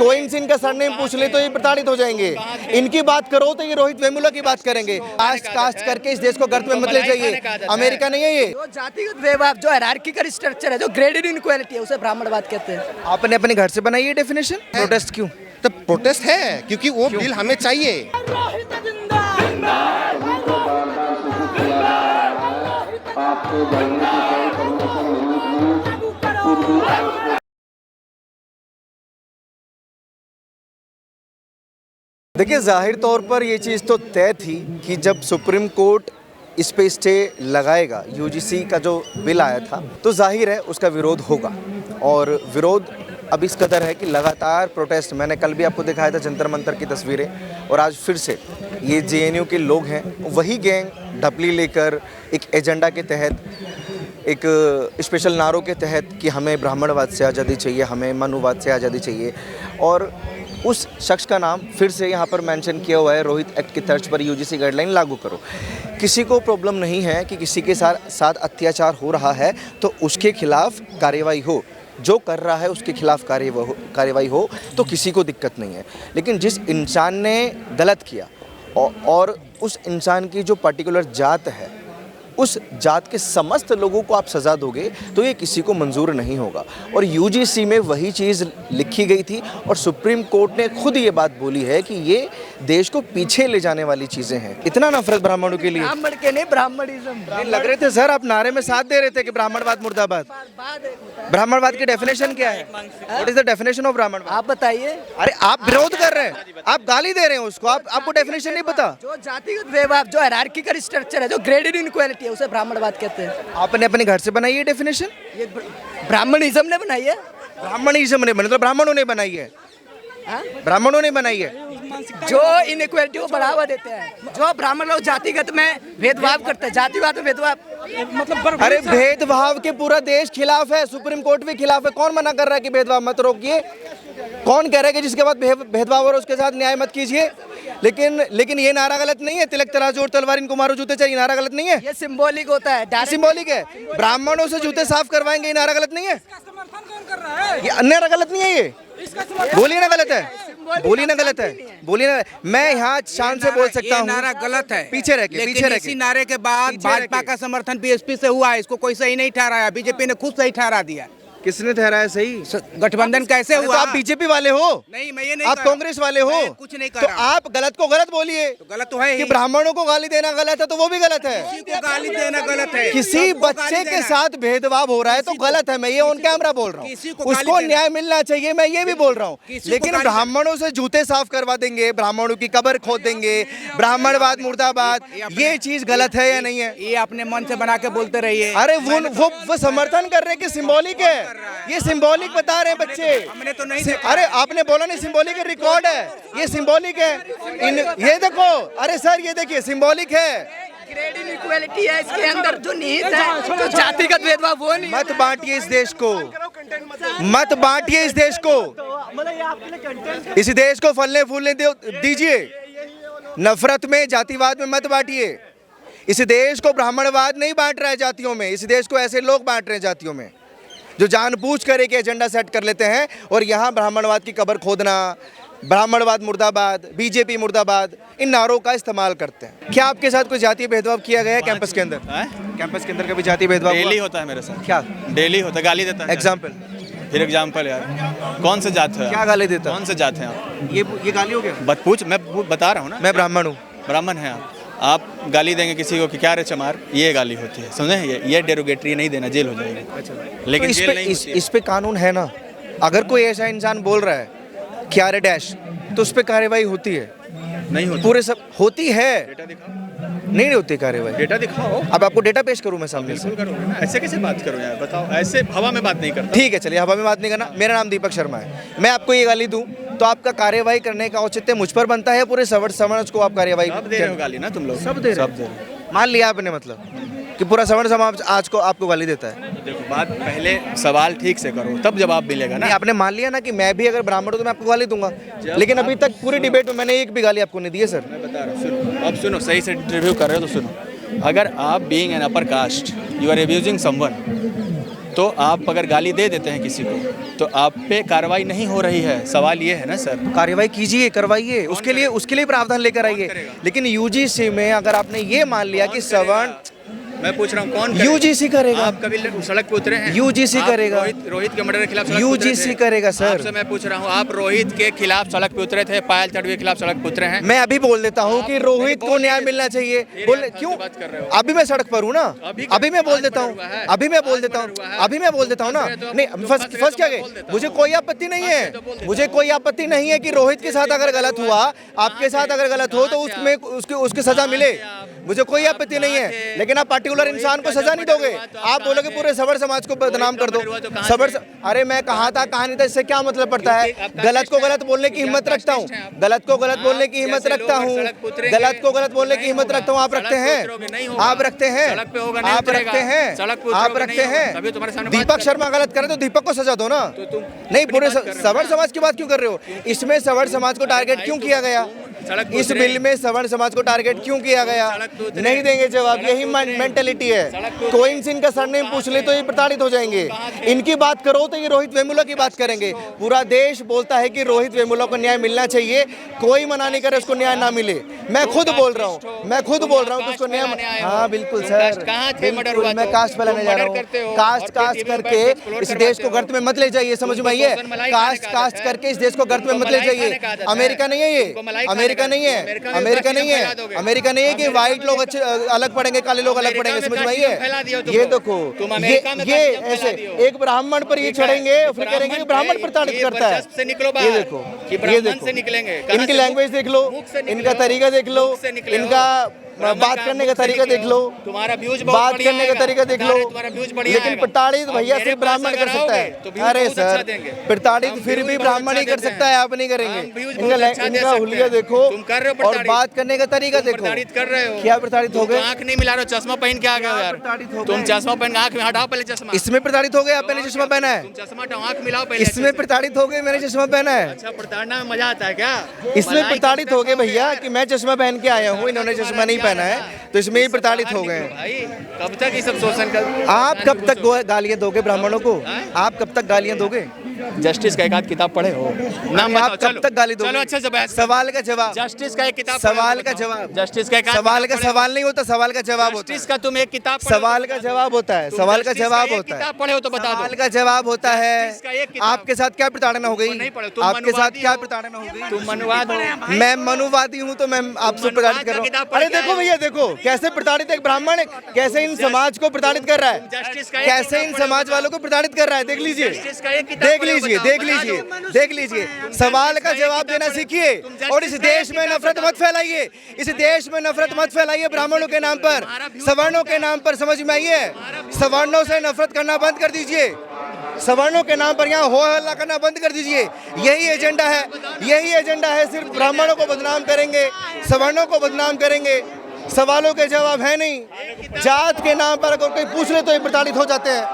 कोई इनसे इनका सरनेम पूछ ले तो ये प्रताड़ित हो जाएंगे। इनकी बात करो तो ये रोहित वेमुला की बात करेंगे। कास्ट करके इस देश को गर्त में मत ले जाइए, अमेरिका नहीं है ये। जो जातिगत व्यवहार, जो हायरार्किकल स्ट्रक्चर है, जो ग्रेडेड इनक्वालिटी है, उसे ब्राह्मणवाद कहते हैं। आपने अपने घर से बनाई है डेफिनेशन? प्रोटेस्ट क्यों? तो प्रोटेस्ट है क्योंकि वो बिल हमें चाहिए। देखिए, जाहिर तौर पर ये चीज़ तो तय थी कि जब सुप्रीम कोर्ट इस पे स्टे लगाएगा, यूजीसी का जो बिल आया था, तो जाहिर है उसका विरोध होगा। और विरोध अब इस कदर है कि लगातार प्रोटेस्ट, मैंने कल भी आपको दिखाया था जंतर मंतर की तस्वीरें, और आज फिर से ये जेएनयू के लोग हैं, वही गैंग ढपली लेकर एक एजेंडा के तहत, एक स्पेशल नारों के तहत कि हमें ब्राह्मणवाद से आज़ादी चाहिए, हमें मनुवाद से आज़ादी चाहिए, और उस शख्स का नाम फिर से यहाँ पर मेंशन किया हुआ है, रोहित एक्ट की तर्ज पर यूजीसी गाइडलाइन लागू करो। किसी को प्रॉब्लम नहीं है कि किसी के साथ अत्याचार हो रहा है तो उसके खिलाफ कार्रवाई हो, जो कर रहा है उसके खिलाफ कार्रवाई हो, तो किसी को दिक्कत नहीं है। लेकिन जिस इंसान ने गलत किया और उस इंसान की जो पर्टिकुलर जात है, उस जात के समस्त लोगों को आप सज़ा दोगे तो ये किसी को मंजूर नहीं होगा। और यूजीसी में वही चीज़ लिखी गई थी और सुप्रीम कोर्ट ने खुद ये बात बोली है कि ये देश को पीछे ले जाने वाली चीज़ें हैं। इतना नफरत ब्राह्मणों के लिए? ब्राह्मण के नहीं, ब्राह्मणिज्म लग रहे थे सर, आप नारे में साथ दे रहे थे कि ब्राह्मणवाद मुर्दाबाद। ब्राह्मणवाद की डेफिनेशन क्या है? What is the definition of ब्राह्मणवाद? आप बताइए। अरे आप विरोध कर रहे हैं, आप गाली दे रहे हैं उसको, आपको डेफिनेशन नहीं पता? जो जातिगत व्यवहार, जो हायरार्किकल स्ट्रक्चर है, जो ग्रेडेड इनक्वालिटी है, उसे ब्राह्मणवाद कहते हैं। आपने अपने घर से बनाई है डेफिनेशन? ये ब्राह्मणिज्म ने बनाई है। ब्राह्मणिज्म ने बनी तो ब्राह्मणों ने बनाई है? ब्राह्मणों ने बनाई है जो इनइक्वालिटी को बढ़ावा देते हैं, जो ब्राह्मण लोग जातिगत में भेदभाव करते हैं, जातिवाद में भेदभाव, मतलब अरे भेदभाव के पूरा देश खिलाफ है, सुप्रीम कोर्ट भी खिलाफ है। कौन मना कर रहा है कि भेदभाव मत रोकिए? कौन कह रहा है कि जिसके बाद भेदभाव हो उसके साथ न्याय मत कीजिए? लेकिन ये नारा गलत नहीं है, तिलक तराजू और तलवार इनको मारो जूते चाहिए, नारा गलत नहीं है? ये सिंबॉलिक होता है। सिंबॉलिक है। ब्राह्मणों से जूते साफ करवाएंगे, ये नारा गलत नहीं है? ये नारा गलत नहीं है? ये बोलिए ना गलत है, बोलिए ना गलत है, बोलिए ना। मैं यहाँ शान से बोल सकता हूँ नारा गलत है, पीछे रह के इसी नारे के बाद भाजपा का समर्थन बीएसपी से हुआ है, इसको कोई सही नहीं ठहराया, बीजेपी ने खुद सही ठहरा दिया। किसने ठहराया सही? गठबंधन कैसे हुआ? तो आप बीजेपी वाले हो? नहीं, मैं ये नहीं, आप कांग्रेस वाले हो? कुछ नहीं कर तो रहा। आप गलत को गलत बोलिए। तो गलत तो है कि ब्राह्मणों को गाली देना गलत है तो वो भी गलत है। किसी को गाली देना गलत है, किसी बच्चे के साथ भेदभाव हो रहा है तो गलत है, मैं ये ऑन कैमरा बोल रहा हूँ। उसको न्याय मिलना चाहिए, मैं ये भी बोल रहा हूँ। लेकिन ब्राह्मणों से जूते साफ करवा देंगे, ब्राह्मणों की कब्र खोद देंगे, ब्राह्मणवाद मुर्दाबाद, ये चीज गलत है या नहीं है? ये अपने मन से बना के बोलते रहिए। अरे वो समर्थन कर रहे हैं कि सिंबॉलिक है, ये सिंबॉलिक बता रहे हैं बच्चे। हमने तो नहीं, अरे आपने बोला नहीं सिंबॉलिक है, रिकॉर्ड है, ये सिंबॉलिक है। ये देखो, अरे सर ये देखिए सिंबॉलिक है। ग्रेड इनइक्वालिटी है इसके अंदर, जो निहित है, जो जातिगत भेदभाव वो नहीं। मत बांटिए इस देश को, मत बांटिए इस देश को, इस देश को फलने फूलने दीजिए। नफरत में, जातिवाद में मत बांटिए। इस देश को ब्राह्मणवाद नहीं बांट रहा है जातियों में, इस देश को ऐसे लोग बांट रहे हैं जातियों में जो जानबूझ कर एक एजेंडा सेट कर लेते हैं और यहाँ ब्राह्मणवाद की कब्र खोदना, ब्राह्मणवाद मुर्दाबाद, बीजेपी मुर्दाबाद, इन नारों का इस्तेमाल करते हैं। क्या आपके साथ कोई जातीय भेदभाव किया गया है कैंपस के अंदर? कैंपस के अंदर कभी जातीय भेदभाव? डेली होता है मेरे साथ। क्या डेली होता है? गाली देता है। एग्जाम्पल? फिर एग्जाम्पल यार, कौन से जात है? क्या गाली देता? कौन से जात हैं आप? ये गाली हो गया? पूछ, मैं बता रहा हूँ ना, मैं ब्राह्मण हूँ। ब्राह्मण है आप गाली देंगे किसी को कि क्या रे चमार, ये गाली होती है, समझे? ये डेरोगेटरी नहीं देना, जेल हो जाएगी। अच्छा, लेकिन तो जेल नहीं होती है। इस पे कानून है ना? अगर कोई ऐसा इंसान बोल रहा है क्या रे डैश, तो उस पे कार्रवाई होती है? नहीं होती। पूरे सब होती है, डेटा दिखाओ। नहीं होती कार्रवाई। डेटा दिखाओ। अब आपको डेटा पेश करूं मैं सामने से? करोगे ना, ऐसे कैसे बात करो यार, बताओ। ऐसे हवा में बात नहीं करता। ठीक है, चलिए हवा में बात नहीं करना। मेरा नाम दीपक शर्मा है, मैं आपको ये गाली दूं तो आपका कार्यवाही करने का औचित्य मुझ पर बनता है, पूरे समाज को आप कार्यवाही दे रहे हो गाली ना तुम लोग? सब दे रहे हो। मान लिया आपने, मतलब कि पूरा सवर्ण समाज आज को आपको गाली देता है? देखो, बात पहले सवाल ठीक से करो तब जवाब मिलेगा ना। आपने मान लिया ना कि मैं भी अगर ब्राह्मण हूं तो मैं आपको गाली दूंगा, लेकिन अभी तक पूरी डिबेट में मैंने एक भी गाली आपको नहीं दी है सर। मैं बता रहा हूँ, सुनो, अब सुनो, सही से रिव्यू कर रहे हो तो सुनो। अगर आप being an upper caste you are abusing someone, तो आप अगर गाली दे देते हैं किसी को तो आप पे कार्रवाई नहीं हो रही है, सवाल ये है ना सर। कार्रवाई कीजिए, करवाइए, उसके लिए प्रावधान लेकर आइए। लेकिन यूजीसी में अगर आपने ये मान लिया कि सवर्ण, मैं पूछ रहा हूँ कौन करेगा? यूजीसी करेगा। आप कभी सड़क पे उतरे हैं? यूजीसी आप करेगा। रोहित के मर्डर के खिलाफ सड़क पे उतरे यूजीसी थे? करेगा सर। आपसे मैं पूछ रहा हूँ, आप रोहित के खिलाफ सड़क पे उतरे थे, पायल तडवी के खिलाफ सड़क पे उतरे हैं? मैं अभी बोल देता हूँ कि रोहित को न्याय मिलना चाहिए। बोले क्यों? बात कर रहे हो? अभी मैं सड़क पर हूँ ना, अभी मैं बोल देता हूँ, अभी मैं बोल देता हूँ ना। नहीं, फर्स्ट क्या गए, मुझे कोई आपत्ति नहीं है, मुझे कोई आपत्ति नहीं है कि रोहित के साथ अगर गलत हुआ, आपके साथ अगर गलत हो तो उसमें उसकी सजा मिले, मुझे कोई आपत्ति नहीं है। लेकिन आप पर्टिकुलर इंसान को सजा नहीं दोगे, आप बोलोगे पूरे सवर्ण समाज को बदनाम कर दो। अरे मैं कहा था, कहानी था, इससे क्या मतलब पड़ता है? गलत को गलत बोलने की हिम्मत रखता हूँ, गलत को गलत बोलने की हिम्मत रखता हूँ, गलत को गलत बोलने की हिम्मत रखता हूँ। आप रखते हैं, आप रखते हैं, आप रखते हैं, आप रखते हैं। दीपक शर्मा गलत करे तो दीपक को सजा दो ना। नहीं, पूरे सवर्ण समाज की बात क्यों कर रहे हो? इसमें सवर्ण समाज को टारगेट क्यों किया गया? इस बिल में सवर्ण समाज को टारगेट क्यों किया गया? नहीं देंगे जवाब, यही मेंटेलिटी है। कोई इनका सरनेम पूछ ले तो ये प्रताड़ित हो जाएंगे। इनकी बात करो तो ये रोहित वेमुला की बात करेंगे। पूरा देश बोलता है कि रोहित वेमुला को न्याय मिलना चाहिए, कोई मना नहीं करे उसको न्याय ना मिले। मैं खुद बोल रहा हूँ, मैं खुद बोल रहा हूँ कि उसको न्याय। हाँ बिल्कुल सर, बिल्कुल। मैं कास्ट फैलाने जा रहा हूँ। कास्ट करके इस देश को गर्त में मत ले जाइए, समझ में आइए? कास्ट करके इस देश को गर्त में मत ले जाइए। अमेरिका नहीं है ये, अमेरिका नहीं है, अमेरिका नहीं है, अमेरिका नहीं है कि व्हाइट लोग अच्छे अलग पड़ेंगे, काले लोग अलग पड़ेंगे, समझ में आइए? ये देखो, ये ऐसे एक ब्राह्मण पर ये चढ़ेंगे, फिर करेंगे कि ब्राह्मण प्रताड़ित करता है। ये देखो, ये देखो, इनकी लैंग्वेज देख लो, इनका तरीका देख लो, इनका बात करने का तरीका देख लो, तुम्हारा व्यूज बात करने का तरीका देख लो। लेकिन प्रताड़ित भैया सिर्फ ब्राह्मण कर सकता है। अरे सर, प्रताड़ित फिर भी ब्राह्मण ही कर सकता है, आप नहीं करेंगे। इनका हुलिया देखो और बात करने का तरीका देखो। कर रहे हो क्या प्रताड़ित हो गए? आंख नहीं मिला रहे हो, चश्मा पहन के आ गए यार। तुम चश्मा पहन, आंख में हटाओ पहले चश्मा। इसमें प्रताड़ित हो गए, आपने चश्मा पहना है। चश्मा हटाओ, आंख मिलाओ पहले। इसमें प्रताड़ित हो गए, मैंने चश्मा पहना है। अच्छा, प्रताड़ना में मजा आता है क्या? इसमें प्रताड़ित हो गए भैया कि मैं चश्मा पहन के आया हूँ, इन्होंने चश्मा नहीं पहना है, तो इसमें ही प्रताड़ित हो गए। भाई कब तक ये सब शोषण कर? आप कब तक गालियां दोगे ब्राह्मणों को? आप कब तक गालियां दोगे? जस्टिस का एक आध किताब पढ़े हो? नाम बताओ। आप कब तक गाली दोगे? चलो अच्छा से बहस। सवाल का जवाब। जस्टिस का एक किताब। सवाल का जवाब। जस्टिस का एक सवाल का सवाल नहीं होता, सवाल का जवाब होता है। जस्टिस का तुम एक किताब। सवाल का जवाब होता है, सवाल का जवाब होता है। किताब पढ़े हो तो बता दो। सवाल का जवाब होता है। आपके साथ क्या प्रताड़ना हो गई? आपके साथ क्या प्रताड़ना हो गई? तुम मनुवाद हो। मैं मनुवादी हूँ तो मैं आपसे प्रताड़ित कर रहा हूँ। अरे देखो भैया, देखो कैसे प्रताड़ित एक ब्राह्मण कैसे इन समाज को प्रताड़ित कर रहा है, कैसे इन समाज वालों को प्रताड़ित कर रहा है। देख लीजिए, देख लीजिए, देख लीजिए, देख लीजिए। सवाल का जवाब देना सीखिए और इस देश में नफरत मत फैलाइए, इस देश में नफरत मत फैलाइए ब्राह्मणों के नाम पर, सवर्णों के नाम पर, समझ में आइए? सवर्णों से नफरत करना बंद कर दीजिए, सवर्णों के नाम पर यहाँ हो हल्ला करना बंद कर दीजिए। यही एजेंडा है, यही एजेंडा है। सिर्फ ब्राह्मणों को बदनाम करेंगे, सवर्णों को बदनाम करेंगे, सवालों के जवाब है नहीं। जात के नाम पर अगर कोई पूछ ले तो ये प्रताड़ित हो जाते हैं।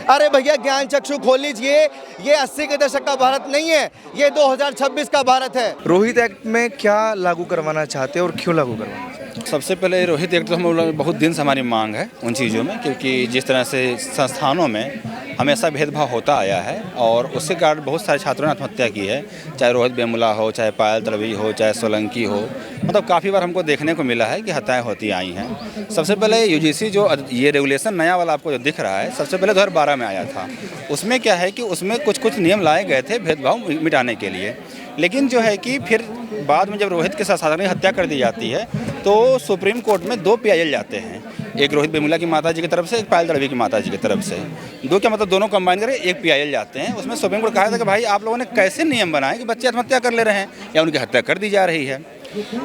अरे भैया ज्ञान चक्षु खोल लीजिए, ये 80 के दशक का भारत नहीं है, ये 2026 का भारत है। रोहित एक्ट में क्या लागू करवाना चाहते हैं और क्यों लागू करवाना चाहते हैं? सबसे पहले रोहित एक्ट तो हम लोग बहुत दिन से हमारी मांग है उन चीज़ों में, क्योंकि जिस तरह से संस्थानों में हमेशा भेदभाव होता आया है और उसके कारण बहुत सारे छात्रों ने आत्महत्या की है, चाहे रोहित वेमुला हो, चाहे पायल तडवी हो, चाहे सोलंकी हो, मतलब काफ़ी बार हमको देखने को मिला है कि हत्याएं होती आई हैं। सबसे पहले यूजीसी जो ये रेगुलेशन नया वाला आपको जो दिख रहा है, सबसे पहले 2012 में आया था। उसमें क्या है कि उसमें कुछ नियम लाए गए थे भेदभाव मिटाने के लिए, लेकिन जो है कि फिर बाद में जब रोहित के साथ साधारण हत्या कर दी जाती है तो सुप्रीम कोर्ट में 2 PIL जाते हैं, एक रोहित वेमुला की माता जी की तरफ से, एक पायल तडवी की माता जी की तरफ से। दो क्या मतलब दोनों कंबाइन करके एक PIL जाते हैं। उसमें सुप्रीम कोर्ट कहा था कि भाई आप लोगों ने कैसे नियम बनाए कि बच्चे आत्महत्या कर ले रहे हैं या उनकी हत्या कर दी जा रही है।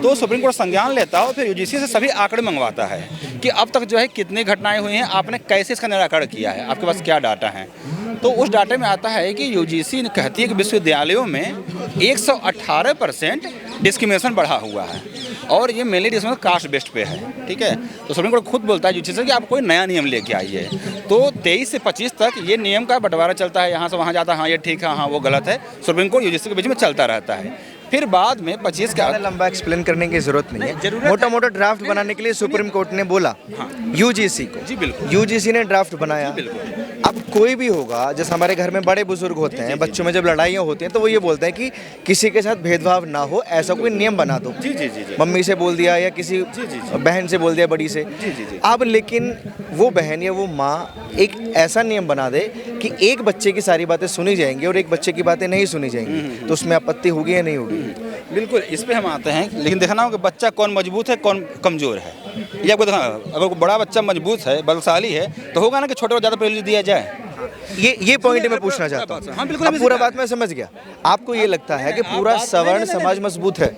तो सुप्रीम कोर्ट संज्ञान लेता है और फिर यूजीसी से सभी आंकड़े मंगवाता है कि अब तक जो है कितनी घटनाएं हुई हैं, आपने कैसे इसका निराकरण किया है, आपके पास क्या डाटा है। तो उस डाटे में आता है कि यूजीसी कहती है कि विश्वविद्यालयों में 118% डिस्क्रिमिनेशन बढ़ा हुआ है और ये मेनली डिस्क्रिमिनेशन कास्ट बेस्ड पे है। ठीक है, तो सुप्रीम कोर्ट खुद बोलता है यूजीसी से कि आप कोई नया नियम लेके आइए। तो 23 से 25 तक ये नियम का बंटवारा चलता है, यहाँ से वहाँ जाता है, हाँ ये ठीक है, हाँ वो गलत है, सुप्रीम कोर्ट यूजीसी के बीच में चलता रहता है। फिर बाद में 25 का लंबा एक्सप्लेन करने की जरूरत नहीं है, मोटा मोटा ड्राफ्ट बनाने के लिए सुप्रीम कोर्ट ने बोला यूजीसी को। जी बिल्कुल, यूजीसी ने ड्राफ्ट बनाया। अब कोई भी होगा, जैसे हमारे घर में बड़े बुजुर्ग होते हैं, बच्चों में जब लड़ाइयाँ होती हैं तो वो ये बोलते हैं कि किसी के साथ भेदभाव ना हो, ऐसा कोई नियम बना दो। जी जी जी जी मम्मी से बोल दिया या किसी बहन से बोल दिया बड़ी से। अब लेकिन वो बहन या वो माँ एक ऐसा नियम बना दे कि एक बच्चे की सारी बातें सुनी जाएंगी और एक बच्चे की बातें नहीं सुनी जाएंगी, तो उसमें आपत्ति होगी या नहीं होगी? बिल्कुल, इस पे हम आते हैं, लेकिन देखना होगा कि बच्चा कौन मजबूत है कौन कमज़ोर है, ये आपको देखना। अगर कोई बड़ा बच्चा मजबूत है, बलशाली है, तो होगा ना कि छोटे को ज़्यादा प्रायोरिटी दिया जाए। ये पॉइंट मैं पूछना चाहता हूँ। हाँ बिल्कुल, अब पूरा बात मैं समझ गया। आपको ये लगता है कि पूरा सवर्ण समाज मजबूत है?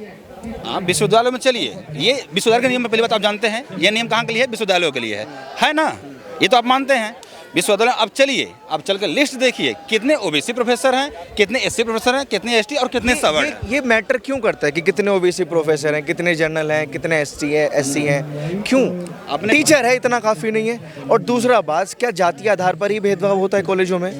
आप विश्वविद्यालयों में चलिए, ये विश्वविद्यालय के नियम में पहली बात आप जानते हैं, ये नियम कहाँ के लिए है? विश्वविद्यालयों के लिए है ना? ये तो आप मानते हैं। विश्वविद्यालय अब चलिए, आप चल कर लिस्ट देखिए, कितने ओबीसी प्रोफेसर हैं, कितने एससी प्रोफेसर हैं, कितने एसटी और कितने सवर्ण। ये मैटर क्यों करता है कि कितने ओबीसी प्रोफेसर हैं, कितने जनरल हैं, कितने एसटी है, एससी हैं? क्यों? अपने टीचर है इतना काफ़ी नहीं है? और दूसरा बात, क्या जातीय आधार पर ही भेदभाव होता है कॉलेजों में?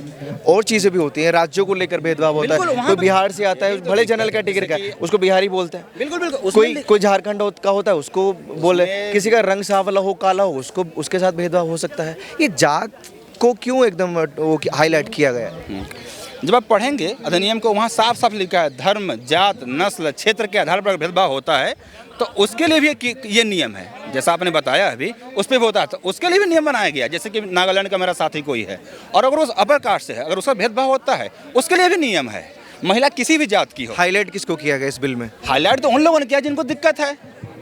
और चीज़ें भी होती हैं, राज्यों को लेकर भेदभाव होता बिल्कुल, है। वहाँ कोई पे- बिहार से आता है, भले जनरल कैटेगरी का है, उसको बिहारी बोलते हैं। बिल्कुल बिल्कुल, कोई झारखंड का होता है, उसको बोले। किसी का रंग सांवला हो, काला हो, उसको उसके साथ भेदभाव हो सकता है। ये जात को क्यों एकदम वो हाईलाइट किया गया है? जब आप पढ़ेंगे अधिनियम को, वहाँ साफ साफ लिखा है धर्म, जात, नस्ल, क्षेत्र के आधार पर भेदभाव होता है, तो उसके लिए भी ये नियम है। जैसा आपने बताया अभी, उस पर भी होता है, तो उसके लिए भी नियम बनाया गया। जैसे कि नागालैंड का मेरा साथी कोई है और अगर उस अपर कास्ट से है, अगर उसका भेदभाव होता है, उसके लिए भी नियम है। महिला किसी भी जात की हो। हाईलाइट किसको किया गया इस बिल में? हाईलाइट तो उन लोगों ने किया जिनको दिक्कत है।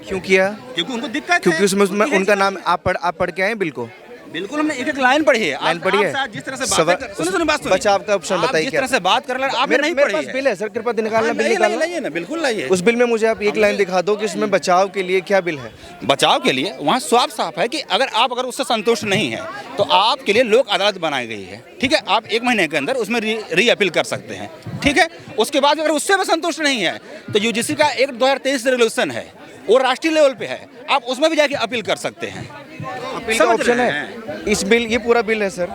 क्यों किया? क्योंकि उनको दिक्कत है। क्योंकि उसमें उनका नाम आप पढ़ के आए बिल को? बिल्कुल, हमने एक एक लाइन पढ़ी है। लाइन पढ़ी है? आप जिस तरह से बात कर, सुनिए बात सुनिए। बचाव का ऑप्शन आप बताइए जिस क्या? तरह से बात कर रहे हैं, आपने नहीं मेरे पढ़ी पास है। बिल है सर, कृपया निकालना, बिल निकालना। लाइए ना, बिल्कुल लाइए। उस बिल में मुझे आप एक लाइन दिखा दो कि इसमें बचाव के लिए क्या बिल है? बचाव के लिए वहाँ साफ है कि अगर उससे संतुष्ट नहीं है, तो आपके लिए लोक अदालत बनाई गई है। ठीक है, आप 1 महीने के अंदर उसमें री अपील कर सकते हैं। ठीक है, उसके बाद अगर उससे भी संतुष्ट नहीं है, तो यूजीसी का एक 2023 रेजोल्यूशन है, वो राष्ट्रीय लेवल पे है, आप उसमें भी जाके अपील कर सकते हैं। अपील का ऑप्शन है इस बिल, ये पूरा बिल है सर।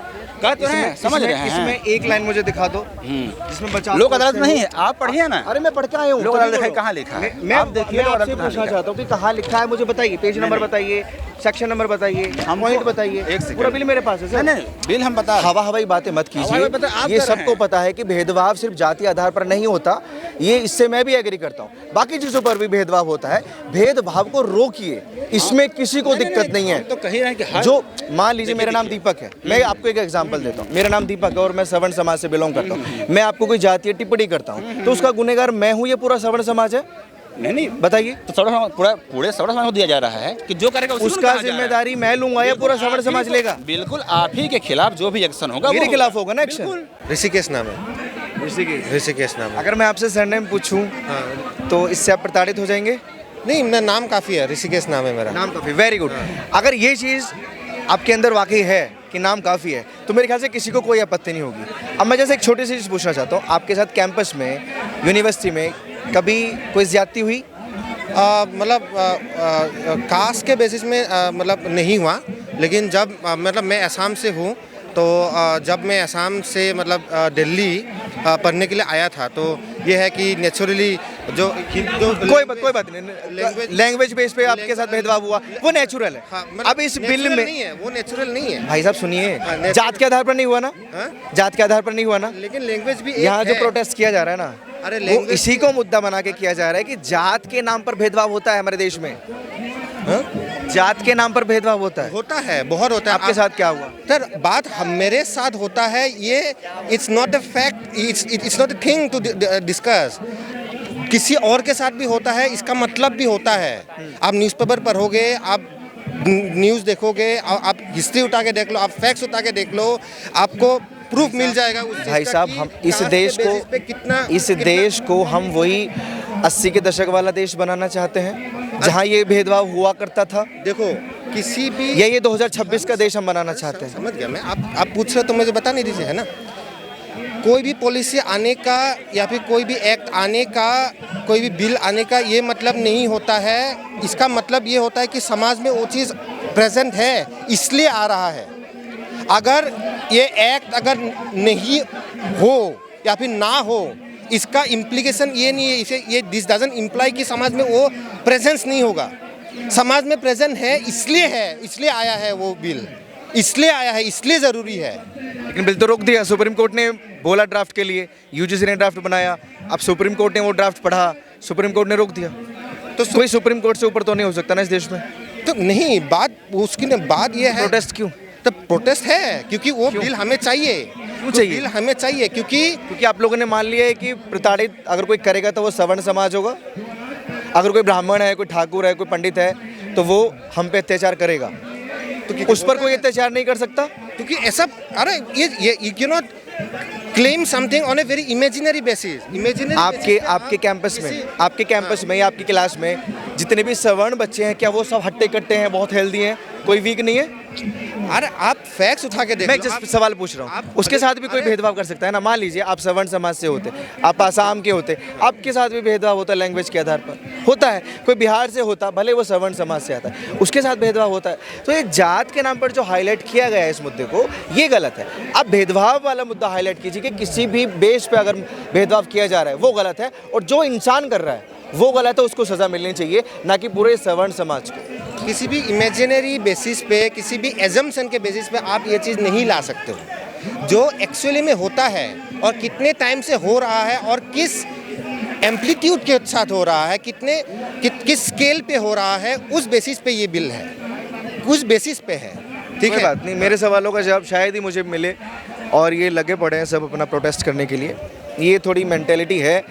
कह तो रहे हैं, समझ रहे हैं। इसमें एक लाइन मुझे दिखा दो जिसमें बचाव लोक का अदालत option नहीं हो। है, आप पढ़िए ना। अरे मैं पढ़ के आया हूँ। लोक अदालत है, कहाँ लिखा है? मैं आप देखिए, लोक आपसे अदालत कहाँ पूछना लिखा है? चाहता हूँ कि कहाँ लिखा है, मुझे बताइए। पेज नंबर बताइए, सेक्शन नंबर बताइए, पॉइंट बताइए। एक सेकंड। पूरा बिल मेरे पास है सर। नहीं, बिल हम बता हवाई बातें मत हवाई कीजिए। बातें आप ये कर रहे सबको हैं। पता है कि भेदभाव सिर्फ जाति आधार पर नहीं होता, ये इससे मैं भी एग्री करता हूँ। बाकी चीजों पर भी भेदभाव होता है, भेदभाव को रोकिए, इसमें किसी को दिक्कत नहीं है। तो कह रहे हैं कि हर जो मान लीजिए मेरा नाम दीपक है, मैं आपको एक एग्जांपल देता हूँ। मेरा नाम दीपक है और मैं सवर्ण समाज से बिलोंग करता हूँ। मैं आपको कोई जातीय टिप्पणी करता हूँ, तो उसका गुनहगार मैं हूँ, ये पूरा सवर्ण समाज है? नहीं बताइए। तो पूरे सवर्ण समाज को दिया जा रहा है कि जो करेगा उसी को उसका कहा जा रहा है। जिम्मेदारी मैं लूंगा या पूरा सवर्ण समाज लेगा? बिल्कुल, आप ही के खिलाफ जो भी एक्शन होगा मेरे वो खिलाफ होगा ना एक्शन। बिल्कुल। ऋषिकेश नाम है, ऋषिकेश नाम है। अगर मैं आपसे सरनेम पूछूं तो इससे आप प्रताड़ित हो जाएंगे? नहीं, मेरा नाम काफ़ी है, ऋषिकेश नाम है मेरा। नाम काफ़ी, वेरी गुड। अगर ये चीज़ आपके अंदर वाकई है कि नाम काफ़ी है, तो मेरे ख्याल से किसी को कोई आपत्ति नहीं होगी। अब मैं जैसे एक छोटी सी चीज़ पूछना चाहता हूँ, आपके साथ कैंपस में, यूनिवर्सिटी में कभी कोई ज्यादती हुई? मतलब कास्ट के बेसिस में मतलब नहीं हुआ, लेकिन जब मतलब मैं असम से हूँ, तो जब मैं असम से मतलब दिल्ली पढ़ने के लिए आया था, तो ये है कि नेचुरली जो कोई बात नहीं, लैंग्वेज बेस पे आपके साथ भेदभाव हुआ, वो नेचुरल है। हाँ, मतलब अब इस बिल में नहीं है, वो नेचुरल नहीं है भाई साहब सुनिए, natural- जात के आधार पर नहीं हुआ ना? हाँ? जात के आधार पर नहीं हुआ ना? लेकिन लैंग्वेज भी यहाँ एक जो है। प्रोटेस्ट किया जा रहा है ना, अरे वो language इसी को मुद्दा बना के किया जा रहा है कि जात के नाम पर भेदभाव होता है हमारे देश में। हाँ? जात के नाम पर भेदभाव होता है। होता है, बहुत होता है। आपके साथ क्या हुआ? सर, बात मेरे साथ होता है, ये it's not a fact, it's not a thing to discuss. किसी और के साथ भी होता है, इसका मतलब भी होता है। आप न्यूज़पेपर पढ़ोगे, आप न्यूज़ देखोगे, आप हिस्ट्री उठा के देख लो, आप फैक्ट्स उठा के देख लो, आपको प्रूफ मिल जाएगा उस चीज़ भाई का साहब, कि हम इस कास्ट देश के को बेसिस पे कितना देश को हम वही 80 के दशक वाला देश बनाना चाहते हैं जहाँ ये भेदभाव हुआ करता था, देखो किसी भी या ये 2026 का देश हम बनाना चाहते हैं? समझ गया मैं। आप पूछ रहे हो तो मुझे बता नहीं दीजिए, है ना। कोई भी पॉलिसी आने का या फिर कोई भी एक्ट आने का, कोई भी बिल आने का ये मतलब नहीं होता है। इसका मतलब ये होता है कि समाज में वो चीज़ प्रेजेंट है, इसलिए आ रहा है। अगर ये एक्ट अगर नहीं हो या फिर ना हो, इसका इम्प्लीकेशन ये नहीं है, इसे ये दिस डजंट इम्प्लाई कि समाज में वो प्रेजेंस नहीं होगा। समाज में प्रेजेंट है, इसलिए आया है वो बिल। इसलिए आया है, इसलिए ज़रूरी है। लेकिन बिल तो रोक दिया, सुप्रीम कोर्ट ने बोला ड्राफ्ट के लिए, यूजीसी ने ड्राफ्ट बनाया, अब सुप्रीम कोर्ट ने वो ड्राफ्ट पढ़ा, सुप्रीम कोर्ट ने रोक दिया। तो कोई सुप्रीम कोर्ट से ऊपर तो नहीं हो सकता ना इस देश में। तो नहीं, बात उसकी ने बात ये है, प्रोटेस्ट क्यों? तो प्रोटेस्ट है क्योंकि वो बिल हमें चाहिए। क्यों चाहिए? बिल हमें चाहिए क्योंकि आप लोगों ने मान लिया है कि प्रताड़ित अगर कोई करेगा तो वो सवर्ण समाज होगा, अगर कोई ब्राह्मण है, कोई ठाकुर है, कोई पंडित है, तो वो हम पे अत्याचार करेगा, तो उस पर कोई अत्याचार नहीं कर सकता। क्योंकि ऐसा, अरे ये you can not claim something on a very imaginary basis. आपके कैंपस में या आपकी क्लास में जितने भी सवर्ण बच्चे हैं, क्या वो सब हट्टे कट्टे हैं, बहुत हेल्दी हैं, कोई वीक नहीं है? अरे आप फैक्ट्स उठा के देखो। मैं जस्ट सवाल पूछ रहा हूँ, उसके साथ भी कोई भेदभाव कर सकता है ना? मान लीजिए आप सवर्ण समाज से होते, आप आसाम के होते, आपके साथ भी भेदभाव होता है लैंग्वेज के आधार पर, होता है। कोई बिहार से होता, भले वो सवर्ण समाज से आता है, उसके साथ भेदभाव होता है। तो ये जात के नाम पर जो हाईलाइट किया गया है इस मुद्दे को, ये गलत है। आप भेदभाव वाला मुद्दा हाईलाइट कीजिए कि किसी भी बेस पे अगर भेदभाव किया जा रहा है वो गलत है, और जो इंसान कर रहा है वो गलत है, उसको सज़ा मिलनी चाहिए, ना कि पूरे सवर्ण समाज को। किसी भी इमेजिनरी बेसिस पे, किसी भी एजम्पशन के बेसिस पे आप ये चीज़ नहीं ला सकते हो। जो एक्चुअली में होता है और कितने टाइम से हो रहा है और किस एम्पलीट्यूड के साथ हो रहा है, किस स्केल पे हो रहा है, उस बेसिस पे ये बिल है, उस बेसिस पे है। ठीक है, बात नहीं, मेरे सवालों का जवाब शायद ही मुझे मिले, और ये लगे पड़े हैं सब अपना प्रोटेस्ट करने के लिए। ये थोड़ी मेंटेलिटी है